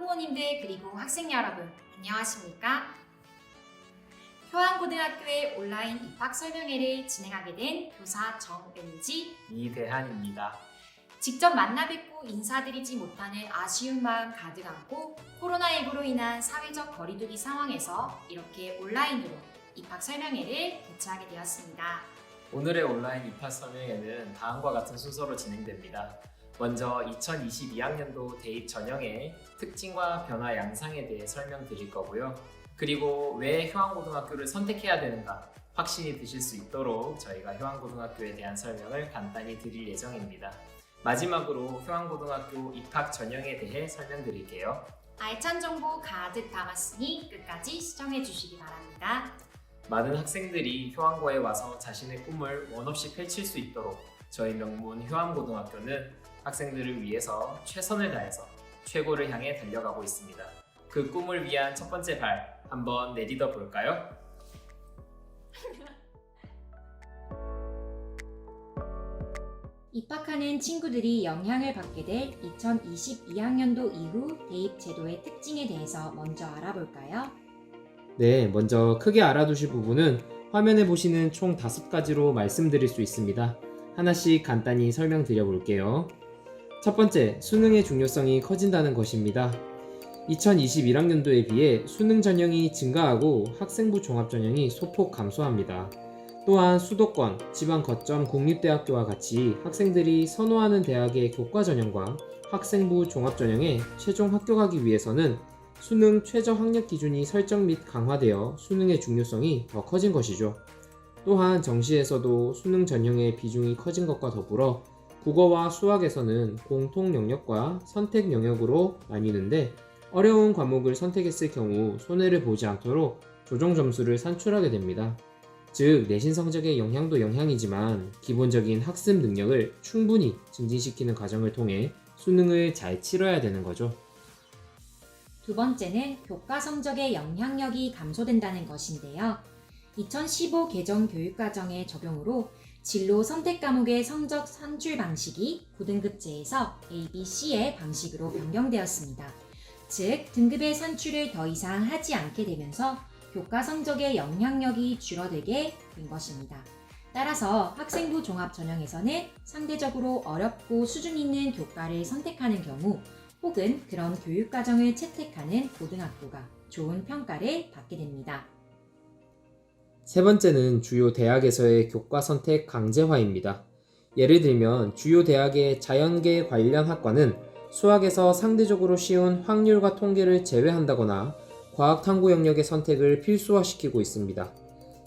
학부모님들 그리고 학생 여러분 안녕하십니까? 효안고등학교의 온라인 입학 설명회를 진행하게 된 교사 정은지, 이대한입니다. 직접 만나 뵙고 인사드리지 못하는 아쉬운 마음 가득 안고 코로나19로 인한 사회적 거리두기 상황에서 이렇게 온라인으로 입학 설명회를 개최하게 되었습니다. 오늘의 온라인 입학 설명회는 다음과 같은 순서로 진행됩니다. 먼저 2022학년도 대입 전형의 특징과 변화 양상에 대해 설명드릴 거고요. 그리고 왜 효안고등학교를 선택해야 되는가 확신이 드실 수 있도록 저희가 효안고등학교에 대한 설명을 간단히 드릴 예정입니다. 마지막으로 효안고등학교 입학 전형에 대해 설명드릴게요. 알찬 정보 가득 담았으니 끝까지 시청해 주시기 바랍니다. 많은 학생들이 효안고에 와서 자신의 꿈을 원없이 펼칠 수 있도록 저희 명문 효안고등학교는 학생들을 위해서 최선을 다해서 최고를 향해 달려가고 있습니다. 그 꿈을 위한 첫 번째 발 한번 내딛어 볼까요? 입학하는 친구들이 영향을 받게 될 2022학년도 이후 대입 제도의 특징에 대해서 먼저 알아볼까요? 네, 먼저 크게 알아두실 부분은 화면에 보시는 총 5가지로 말씀드릴 수 있습니다. 하나씩 간단히 설명드려 볼게요. 첫 번째, 수능의 중요성이 커진다는 것입니다. 2021학년도에 비해 수능 전형이 증가하고 학생부 종합 전형이 소폭 감소합니다. 또한 수도권, 지방 거점 공립대학교와 같이 학생들이 선호하는 대학의 교과 전형과 학생부 종합 전형에 최종 합격하기 위해서는 수능 최저 학력 기준이 설정 및 강화되어 수능의 중요성이 더 커진 것이죠. 또한 정시에서도 수능 전형의 비중이 커진 것과 더불어 국어와 수학에서는 공통 영역과 선택 영역으로 나뉘는데 어려운 과목을 선택했을 경우 손해를 보지 않도록 조정 점수를 산출하게 됩니다. 즉 내신 성적의 영향도 영향이지만 기본적인 학습 능력을 충분히 증진시키는 과정을 통해 수능을 잘 치러야 되는 거죠. 두 번째는 교과 성적의 영향력이 감소된다는 것인데요. 2015 개정 교육과정의 적용으로 진로 선택 과목의 성적 산출 방식이 9등급제에서 A, B, C의 방식으로 변경되었습니다. 즉, 등급의 산출을 더 이상 하지 않게 되면서 교과 성적의 영향력이 줄어들게 된 것입니다. 따라서 학생부 종합 전형에서는 상대적으로 어렵고 수준 있는 교과를 선택하는 경우 혹은 그런 교육과정을 채택하는 고등학교가 좋은 평가를 받게 됩니다. 세 번째는 주요 대학에서의 교과 선택 강제화입니다. 예를 들면 주요 대학의 자연계 관련 학과는 수학에서 상대적으로 쉬운 확률과 통계를 제외한다거나 과학 탐구 영역의 선택을 필수화시키고 있습니다.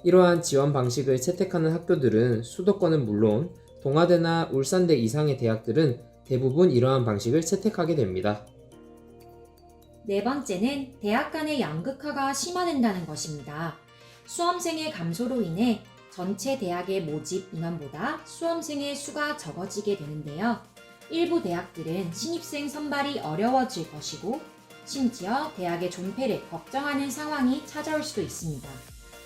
이러한 지원 방식을 채택하는 학교들은 수도권은 물론 동아대나 울산대 이상의 대학들은 대부분 이러한 방식을 채택하게 됩니다. 네 번째는 대학 간의 양극화가 심화된다는 것입니다. 수험생의 감소로 인해 전체 대학의 모집 인원보다 수험생의 수가 적어지게 되는데요. 일부 대학들은 신입생 선발이 어려워질 것이고 심지어 대학의 존폐를 걱정하는 상황이 찾아올 수도 있습니다.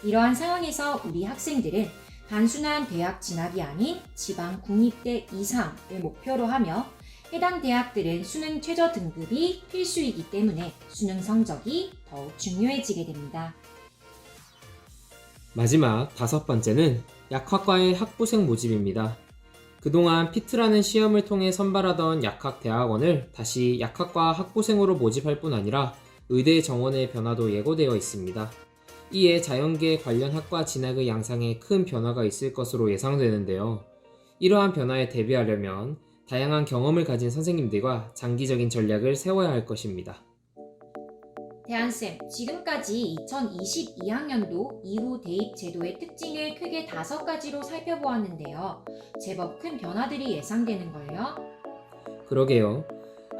이러한 상황에서 우리 학생들은 단순한 대학 진학이 아닌 지방 국립대 이상을 목표로 하며 해당 대학들은 수능 최저 등급이 필수이기 때문에 수능 성적이 더욱 중요해지게 됩니다. 마지막 5번째는 약학과의 학부생 모집입니다. 그동안 피트라는 시험을 통해 선발하던 약학 대학원을 다시 약학과 학부생으로 모집할 뿐 아니라 의대 정원의 변화도 예고되어 있습니다. 이에 자연계 관련 학과 진학의 양상에 큰 변화가 있을 것으로 예상되는데요. 이러한 변화에 대비하려면 다양한 경험을 가진 선생님들과 장기적인 전략을 세워야 할 것입니다. 대한쌤, 지금까지 2022학년도 이후 대입 제도의 특징을 크게 5가지로 살펴보았는데요. 제법 큰 변화들이 예상되는걸요? 그러게요.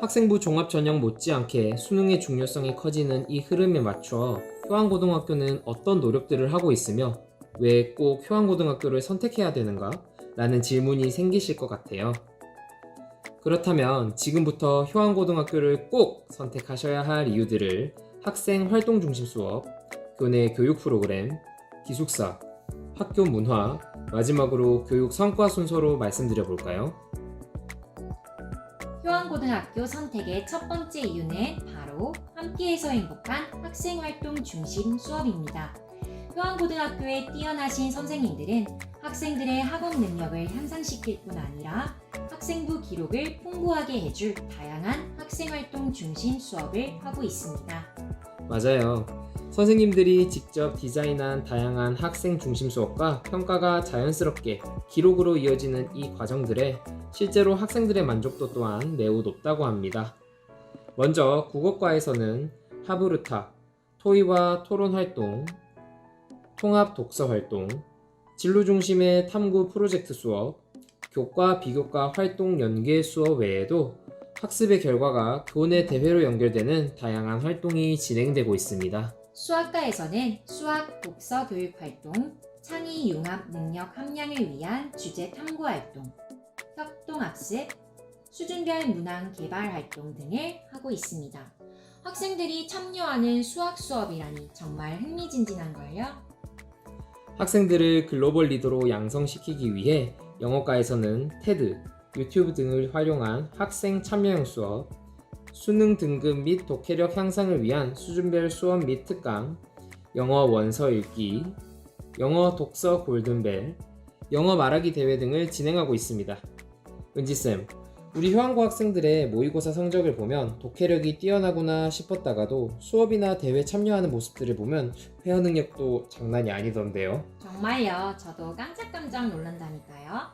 학생부 종합 전형 못지않게 수능의 중요성이 커지는 이 흐름에 맞춰 효안고등학교는 어떤 노력들을 하고 있으며 왜 꼭 효안고등학교를 선택해야 되는가? 라는 질문이 생기실 것 같아요. 그렇다면 지금부터 효안고등학교를 꼭 선택하셔야 할 이유들을 학생 활동 중심 수업, 교내 교육 프로그램, 기숙사, 학교 문화, 마지막으로 교육 성과 순서로 말씀드려 볼까요? 효안고등학교 선택의 첫 번째 이유는 바로 바로 함께해서 행복한 학생활동 중심 수업입니다. 효안고등학교의 뛰어나신 선생님들은 학생들의 학업 능력을 향상시킬 뿐 아니라 학생부 기록을 풍부하게 해줄 다양한 학생활동 중심 수업을 하고 있습니다. 맞아요. 선생님들이 직접 디자인한 다양한 학생 중심 수업과 평가가 자연스럽게 기록으로 이어지는 이 과정들에 실제로 학생들의 만족도 또한 매우 높다고 합니다. 먼저 국어과에서는 하브루타, 토의와 토론 활동, 통합 독서 활동, 진로 중심의 탐구 프로젝트 수업, 교과 비교과 활동 연계 수업 외에도 학습의 결과가 교내 대회로 연결되는 다양한 활동이 진행되고 있습니다. 수학과에서는 수학 독서 교육 활동, 창의 융합 능력 함양을 위한 주제 탐구 활동, 협동학습, 수준별 문항 개발 활동 등을 하고 있습니다. 학생들이 참여하는 수학 수업이라니 정말 흥미진진한걸요? 학생들을 글로벌 리더로 양성시키기 위해 영어과에서는 테드, 유튜브 등을 활용한 학생 참여형 수업, 수능 등급 및 독해력 향상을 위한 수준별 수업 및 특강, 영어 원서 읽기, 영어 독서 골든벨, 영어 말하기 대회 등을 진행하고 있습니다. 은지쌤, 우리 효안고 학생들의 모의고사 성적을 보면 독해력이 뛰어나구나 싶었다가도 수업이나 대회 참여하는 모습들을 보면 회화 능력도 장난이 아니던데요. 정말요. 저도 깜짝깜짝 놀란다니까요.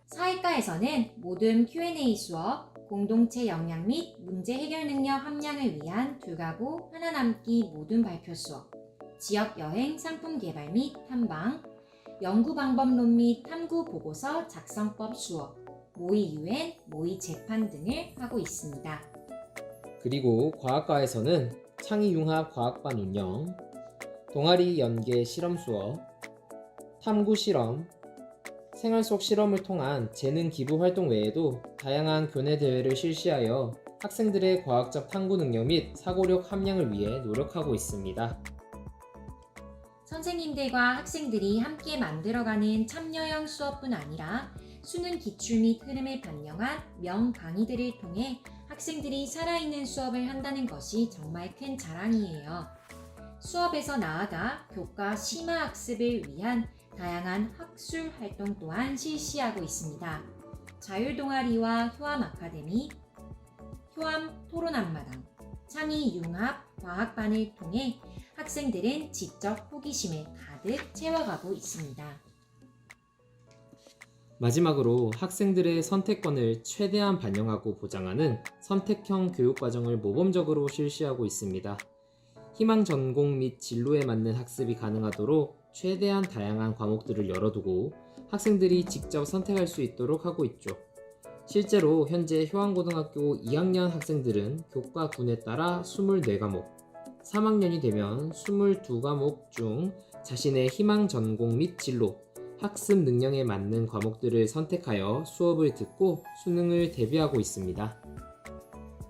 사회과에서는 모든 Q&A 수업, 공동체 역량 및 문제 해결 능력 함양을 위한 불가고 하나 남기 모든 발표 수업, 지역 여행 상품 개발 및 탐방, 연구 방법론 및 탐구 보고서 작성법 수업, 모의 유엔, 모의 재판 등을 하고 있습니다. 그리고 과학과에서는 창의융합 과학반 운영, 동아리 연계 실험 수업, 탐구 실험, 생활 속 실험을 통한 재능 기부 활동 외에도 다양한 교내 대회를 실시하여 학생들의 과학적 탐구 능력 및 사고력 함양을 위해 노력하고 있습니다. 선생님들과 학생들이 함께 만들어가는 참여형 수업뿐 아니라 수능 기출 및 흐름을 반영한 명 강의들을 통해 학생들이 살아있는 수업을 한다는 것이 정말 큰 자랑이에요. 수업에서 나아가 교과 심화 학습을 위한 다양한 학술 활동 또한 실시하고 있습니다. 자율동아리와 효암 아카데미, 효암 토론 앞마당, 창의 융합 과학반을 통해 학생들은 직접 호기심을 가득 채워가고 있습니다. 마지막으로 학생들의 선택권을 최대한 반영하고 보장하는 선택형 교육과정을 모범적으로 실시하고 있습니다. 희망 전공 및 진로에 맞는 학습이 가능하도록 최대한 다양한 과목들을 열어두고 학생들이 직접 선택할 수 있도록 하고 있죠. 실제로 현재 효안고등학교 2학년 학생들은 교과 군에 따라 24과목, 3학년이 되면 22과목 중 자신의 희망 전공 및 진로, 학습 능력에 맞는 과목들을 선택하여 수업을 듣고 수능을 대비하고 있습니다.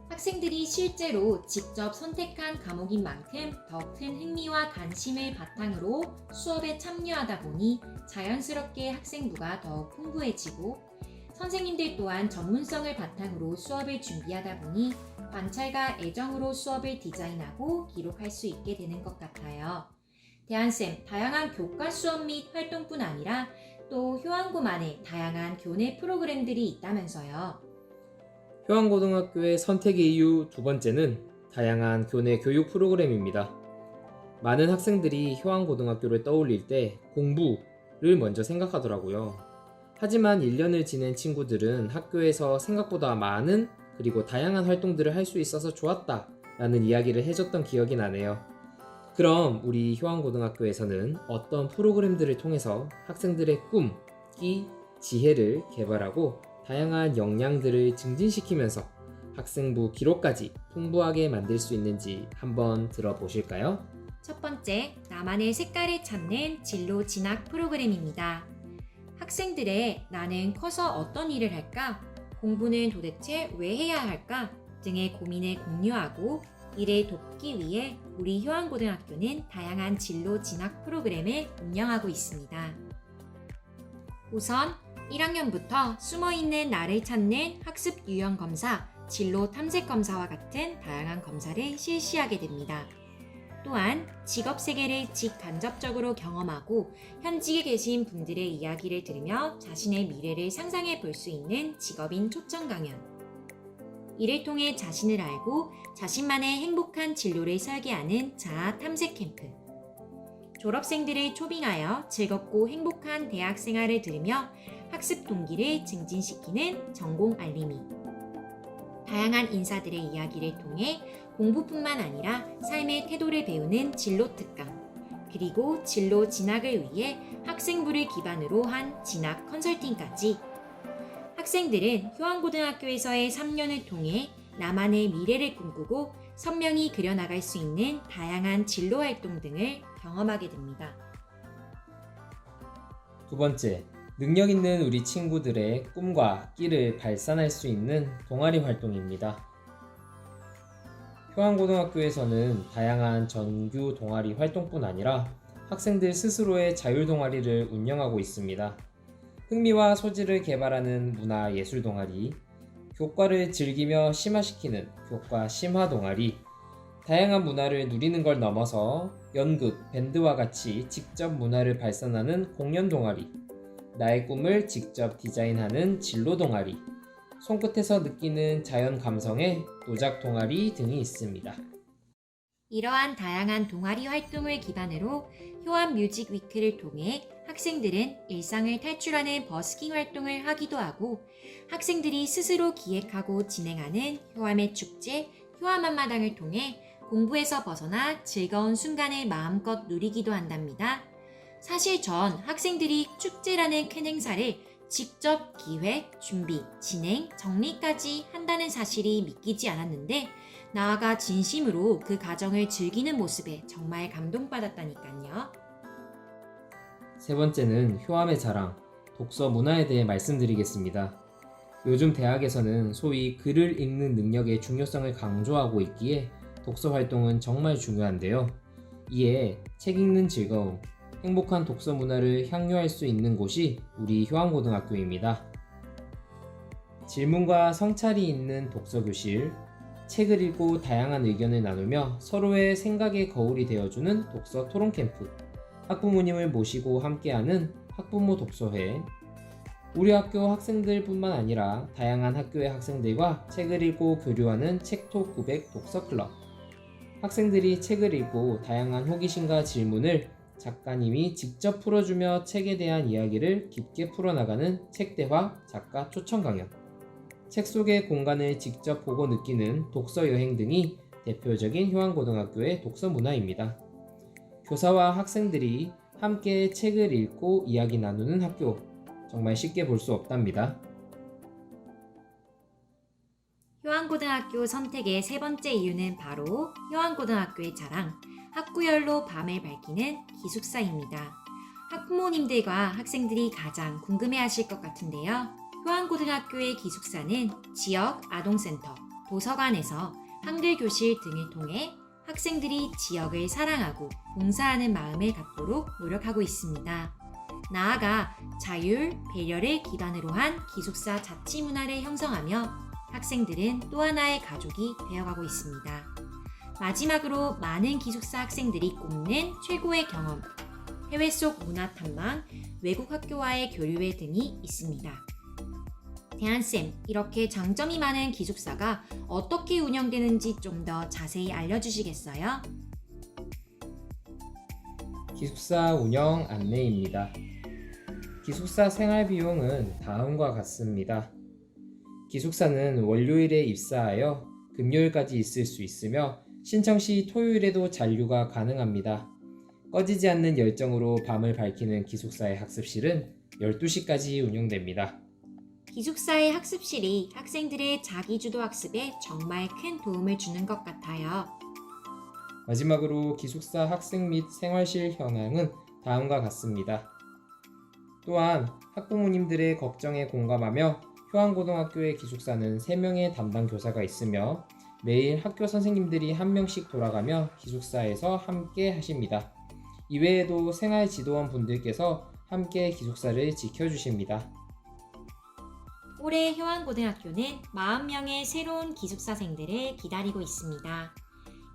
학생들이 실제로 직접 선택한 과목인 만큼 더 큰 흥미와 관심을 바탕으로 수업에 참여하다 보니 자연스럽게 학생부가 더 풍부해지고 선생님들 또한 전문성을 바탕으로 수업을 준비하다 보니 관찰과 애정으로 수업을 디자인하고 기록할 수 있게 되는 것 같아요. 대한쌤, 다양한 교과 수업 및 활동뿐 아니라 또 효안고만의 다양한 교내 프로그램들이 있다면서요. 효안고등학교의 선택의 이유 두 번째는 다양한 교내 교육 프로그램입니다. 많은 학생들이 효안고등학교를 떠올릴 때 공부를 먼저 생각하더라고요. 하지만 1년을 지낸 친구들은 학교에서 생각보다 많은 그리고 다양한 활동들을 할 수 있어서 좋았다 라는 이야기를 해줬던 기억이 나네요. 그럼 우리 효안고등학교에서는 어떤 프로그램들을 통해서 학생들의 꿈, 끼, 지혜를 개발하고 다양한 역량들을 증진시키면서 학생부 기록까지 풍부하게 만들 수 있는지 한번 들어보실까요? 첫 번째, 나만의 색깔을 찾는 진로 진학 프로그램입니다. 학생들의 나는 커서 어떤 일을 할까? 공부는 도대체 왜 해야 할까? 등의 고민을 공유하고 이를 돕기 위해 우리 효안고등학교는 다양한 진로 진학 프로그램을 운영하고 있습니다. 우선 1학년부터 숨어있는 나를 찾는 학습 유형 검사 진로 탐색 검사와 같은 다양한 검사를 실시하게 됩니다. 또한 직업 세계를 직간접적으로 경험하고 현직에 계신 분들의 이야기를 들으며 자신의 미래를 상상해 볼 수 있는 직업인 초청 강연. 이를 통해 자신을 알고 자신만의 행복한 진로를 설계하는 자아 탐색 캠프. 졸업생들을 초빙하여 즐겁고 행복한 대학 생활을 들으며 학습 동기를 증진시키는 전공 알림이. 다양한 인사들의 이야기를 통해 공부뿐만 아니라 삶의 태도를 배우는 진로 특강, 그리고 진로 진학을 위해 학생부를 기반으로 한 진학 컨설팅까지. 학생들은 효안고등학교에서의 3년을 통해 나만의 미래를 꿈꾸고 선명히 그려나갈 수 있는 다양한 진로 활동 등을 경험하게 됩니다. 두 번째, 능력 있는 우리 친구들의 꿈과 끼를 발산할 수 있는 동아리 활동입니다. 효안고등학교에서는 다양한 정규 동아리 활동뿐 아니라 학생들 스스로의 자율 동아리를 운영하고 있습니다. 흥미와 소질을 개발하는 문화 예술 동아리, 교과를 즐기며 심화시키는 교과 심화 동아리, 다양한 문화를 누리는 걸 넘어서 연극, 밴드와 같이 직접 문화를 발산하는 공연 동아리, 나의 꿈을 직접 디자인하는 진로 동아리, 손끝에서 느끼는 자연 감성의 노작 동아리 등이 있습니다. 이러한 다양한 동아리 활동을 기반으로 효안 뮤직 위크를 통해 학생들은 일상을 탈출하는 버스킹 활동을 하기도 하고 학생들이 스스로 기획하고 진행하는 효암의 축제, 효암 한마당을 통해 공부에서 벗어나 즐거운 순간을 마음껏 누리기도 한답니다. 사실 전 학생들이 축제라는 큰 행사를 직접 기획, 준비, 진행, 정리까지 한다는 사실이 믿기지 않았는데 나아가 진심으로 그 과정을 즐기는 모습에 정말 감동받았다니까요. 세 번째는 효암의 자랑, 독서 문화에 대해 말씀드리겠습니다. 요즘 대학에서는 소위 글을 읽는 능력의 중요성을 강조하고 있기에 독서 활동은 정말 중요한데요. 이에 책 읽는 즐거움, 행복한 독서 문화를 향유할 수 있는 곳이 우리 효안고등학교입니다. 질문과 성찰이 있는 독서교실, 책을 읽고 다양한 의견을 나누며 서로의 생각의 거울이 되어주는 독서 토론 캠프, 학부모님을 모시고 함께하는 학부모 독서회, 우리 학교 학생들뿐만 아니라 다양한 학교의 학생들과 책을 읽고 교류하는 책톡 900 독서 클럽, 학생들이 책을 읽고 다양한 호기심과 질문을 작가님이 직접 풀어주며 책에 대한 이야기를 깊게 풀어나가는 책대화 작가 초청 강연, 책 속의 공간을 직접 보고 느끼는 독서 여행 등이 대표적인 효안고등학교의 독서 문화입니다. 교사와 학생들이 함께 책을 읽고 이야기 나누는 학교, 정말 쉽게 볼 수 없답니다. 효안고등학교 선택의 세 번째 이유는 바로 효안고등학교의 자랑, 학구열로 밤을 밝히는 기숙사입니다. 학부모님들과 학생들이 가장 궁금해하실 것 같은데요. 효안고등학교의 기숙사는 지역 아동센터, 도서관에서 한글 교실 등을 통해 학생들이 지역을 사랑하고 봉사하는 마음을 갖도록 노력하고 있습니다. 나아가 자율, 배려를 기반으로 한 기숙사 자치 문화를 형성하며 학생들은 또 하나의 가족이 되어가고 있습니다. 마지막으로 많은 기숙사 학생들이 꼽는 최고의 경험, 해외 속 문화 탐방, 외국 학교와의 교류회 등이 있습니다. 대한쌤, 이렇게 장점이 많은 기숙사가 어떻게 운영되는지 좀 더 자세히 알려주시겠어요? 기숙사 운영 안내입니다. 기숙사 생활 비용은 다음과 같습니다. 기숙사는 월요일에 입사하여 금요일까지 있을 수 있으며 신청 시 토요일에도 잔류가 가능합니다. 꺼지지 않는 열정으로 밤을 밝히는 기숙사의 학습실은 12시까지 운영됩니다. 기숙사의 학습실이 학생들의 자기주도 학습에 정말 큰 도움을 주는 것 같아요. 마지막으로 기숙사 학생 및 생활실 현황은 다음과 같습니다. 또한 학부모님들의 걱정에 공감하며 효안고등학교의 기숙사는 3명의 담당 교사가 있으며 매일 학교 선생님들이 1명씩 돌아가며 기숙사에서 함께 하십니다. 이외에도 생활지도원 분들께서 함께 기숙사를 지켜주십니다. 올해 효안고등학교는 40명의 새로운 기숙사생들을 기다리고 있습니다.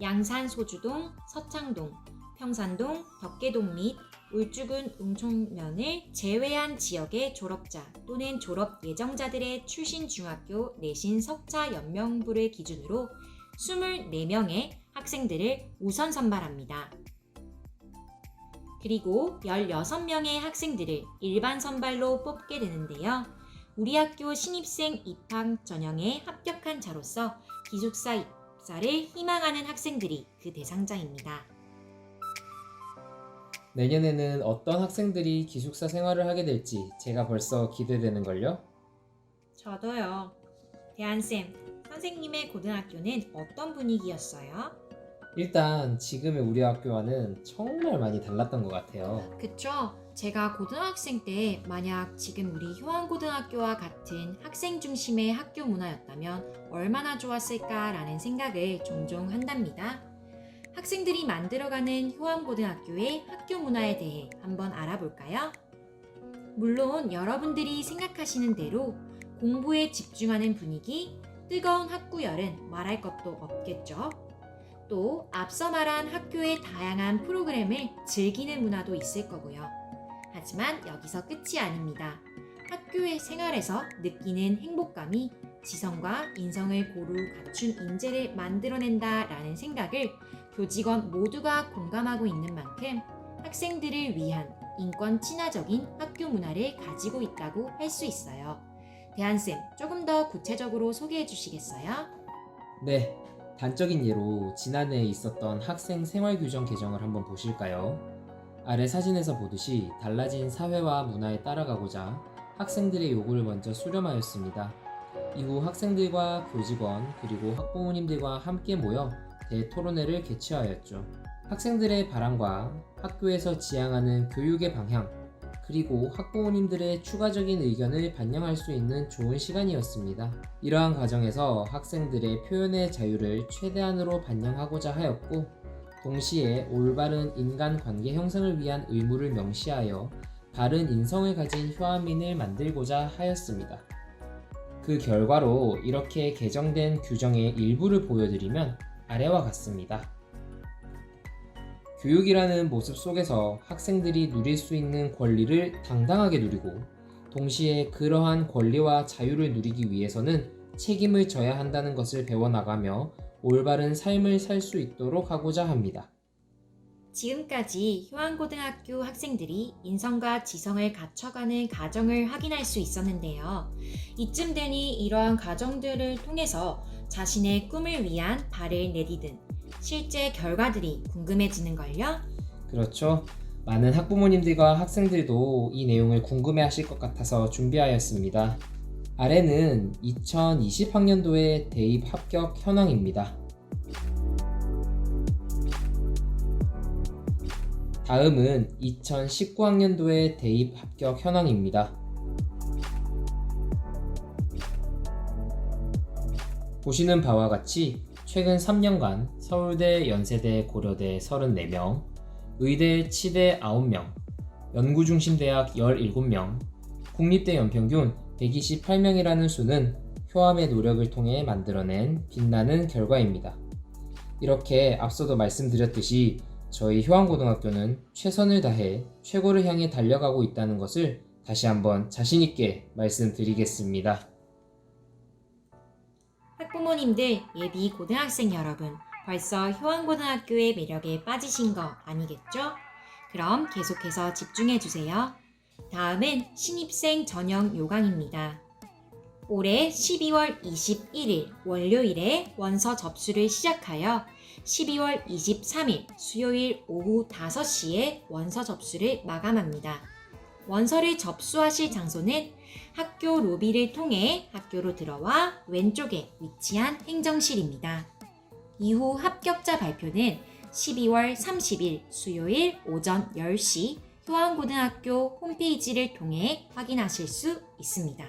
양산 소주동, 서창동, 평산동, 덕계동 및 울주군 웅촌면을 제외한 지역의 졸업자 또는 졸업 예정자들의 출신 중학교 내신 석차 연명부를 기준으로 24명의 학생들을 우선 선발합니다. 그리고 16명의 학생들을 일반 선발로 뽑게 되는데요. 우리 학교 신입생 입학 전형에 합격한 자로서 기숙사 입사를 희망하는 학생들이 그 대상자입니다. 내년에는 어떤 학생들이 기숙사 생활을 하게 될지 제가 벌써 기대되는걸요? 저도요. 대한쌤, 선생님의 고등학교는 어떤 분위기였어요? 일단 지금의 우리 학교와는 정말 많이 달랐던 것 같아요. 그쵸? 제가 고등학생 때 만약 지금 우리 효안고등학교와 같은 학생 중심의 학교 문화였다면 얼마나 좋았을까라는 생각을 종종 한답니다. 학생들이 만들어가는 효안고등학교의 학교 문화에 대해 한번 알아볼까요? 물론 여러분들이 생각하시는 대로 공부에 집중하는 분위기, 뜨거운 학구열은 말할 것도 없겠죠. 또 앞서 말한 학교의 다양한 프로그램을 즐기는 문화도 있을 거고요. 하지만 여기서 끝이 아닙니다. 학교의 생활에서 느끼는 행복감이 지성과 인성을 고루 갖춘 인재를 만들어낸다라는 생각을 교직원 모두가 공감하고 있는 만큼 학생들을 위한 인권 친화적인 학교 문화를 가지고 있다고 할 수 있어요. 대한쌤, 조금 더 구체적으로 소개해 주시겠어요? 네, 단적인 예로 지난해에 있었던 학생 생활규정 개정을 한번 보실까요? 아래 사진에서 보듯이 달라진 사회와 문화에 따라가고자 학생들의 요구를 먼저 수렴하였습니다. 이후 학생들과 교직원 그리고 학부모님들과 함께 모여 대토론회를 개최하였죠. 학생들의 바람과 학교에서 지향하는 교육의 방향 그리고 학부모님들의 추가적인 의견을 반영할 수 있는 좋은 시간이었습니다. 이러한 과정에서 학생들의 표현의 자유를 최대한으로 반영하고자 하였고 동시에 올바른 인간관계 형성을 위한 의무를 명시하여 바른 인성을 가진 효안민을 만들고자 하였습니다. 그 결과로 이렇게 개정된 규정의 일부를 보여드리면 아래와 같습니다. 교육이라는 모습 속에서 학생들이 누릴 수 있는 권리를 당당하게 누리고 동시에 그러한 권리와 자유를 누리기 위해서는 책임을 져야 한다는 것을 배워나가며 올바른 삶을 살 수 있도록 하고자 합니다. 지금까지 효안고등학교 학생들이 인성과 지성을 갖춰가는 과정을 확인할 수 있었는데요. 이쯤 되니 이러한 과정들을 통해서 자신의 꿈을 위한 발을 내디딘 실제 결과들이 궁금해지는걸요? 그렇죠. 많은 학부모님들과 학생들도 이 내용을 궁금해 하실 것 같아서 준비하였습니다. 아래는 2020학년도의 대입 합격 현황입니다. 다음은 2019학년도의 대입 합격 현황입니다. 보시는 바와 같이 최근 3년간 서울대, 연세대, 고려대 34명, 의대, 치대 9명, 연구중심대학 17명, 국립대 연평균 128명이라는 수는 효암의 노력을 통해 만들어낸 빛나는 결과입니다. 이렇게 앞서도 말씀드렸듯이 저희 효암고등학교는 최선을 다해 최고를 향해 달려가고 있다는 것을 다시 한번 자신있게 말씀드리겠습니다. 학부모님들, 예비 고등학생 여러분, 벌써 효안고등학교의 매력에 빠지신 거 아니겠죠? 그럼 계속해서 집중해주세요. 다음은 신입생 전형 요강입니다. 올해 12월 21일 월요일에 원서 접수를 시작하여 12월 23일 수요일 오후 5시에 원서 접수를 마감합니다. 원서를 접수하실 장소는 학교 로비를 통해 학교로 들어와 왼쪽에 위치한 행정실입니다. 이후 합격자 발표는 12월 30일 수요일 오전 10시 효안고등학교 홈페이지를 통해 확인하실 수 있습니다.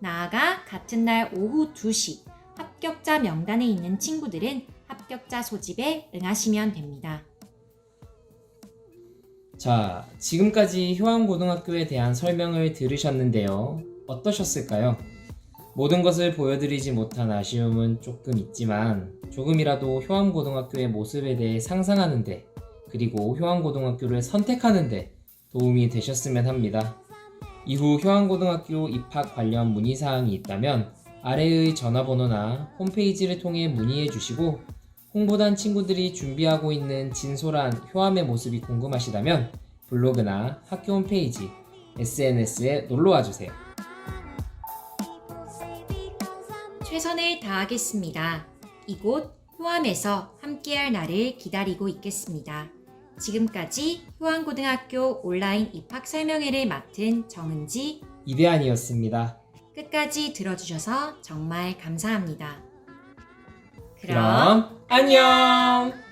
나아가 같은 날 오후 2시 합격자 명단에 있는 친구들은 합격자 소집에 응하시면 됩니다. 자, 지금까지 효암고등학교에 대한 설명을 들으셨는데요. 어떠셨을까요? 모든 것을 보여드리지 못한 아쉬움은 조금 있지만 조금이라도 효암고등학교의 모습에 대해 상상하는데 그리고 효암고등학교를 선택하는데 도움이 되셨으면 합니다. 이후 효암고등학교 입학 관련 문의사항이 있다면 아래의 전화번호나 홈페이지를 통해 문의해 주시고 홍보단 친구들이 준비하고 있는 진솔한 효암의 모습이 궁금하시다면 블로그나 학교 홈페이지, SNS에 놀러와 주세요. 최선을 다하겠습니다. 이곳 효암에서 함께할 날을 기다리고 있겠습니다. 지금까지 효암고등학교 온라인 입학 설명회를 맡은 정은지, 이대한이었습니다. 끝까지 들어주셔서 정말 감사합니다. 그럼 안녕!